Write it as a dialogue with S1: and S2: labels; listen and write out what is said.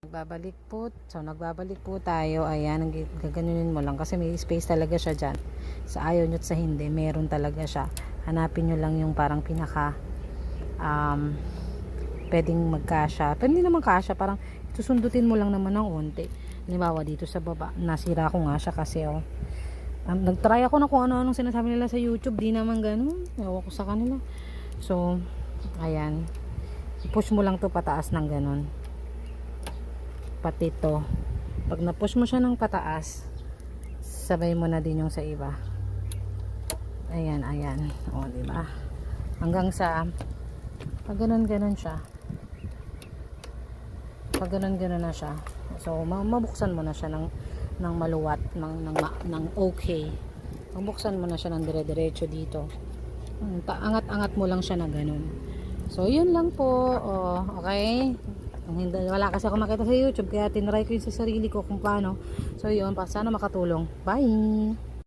S1: Nagbabalik po. So, nagbabalik po tayo. Ayan, gaganunin mo lang kasi may space talaga siya dyan. Sa ayaw nyo at sa hindi, meron talaga siya. Hanapin nyo lang yung parang pinaka pwedeng magkasya. Pero hindi naman kasya, parang susundutin mo lang naman ng onte. Halimbawa dito sa baba, nasira ko nga siya kasi nagtry ako na kung ano-anong sinasabi nila sa YouTube, di naman ganun. Ewan ko sa kanila. So, ayan. Push mo lang to pataas ng ganun. Pati to. Pag na-push mo siya ng pataas, sabay mo na din yung sa iba. Ayan, ayan. O, diba? Hanggang sa pag ganun-ganun siya. Pag ganun-ganun na siya. So, mabuksan mo na siya ng maluwat, ng okay. Mabuksan mo na siya ng dire-diretso dito. Angat-angat mo lang siya na ganun. So, yun lang po. O, okay? Wala kasi ako makita sa YouTube, kaya tinry ko yun sa sarili ko kung paano. So, yun. Sana makatulong. Bye!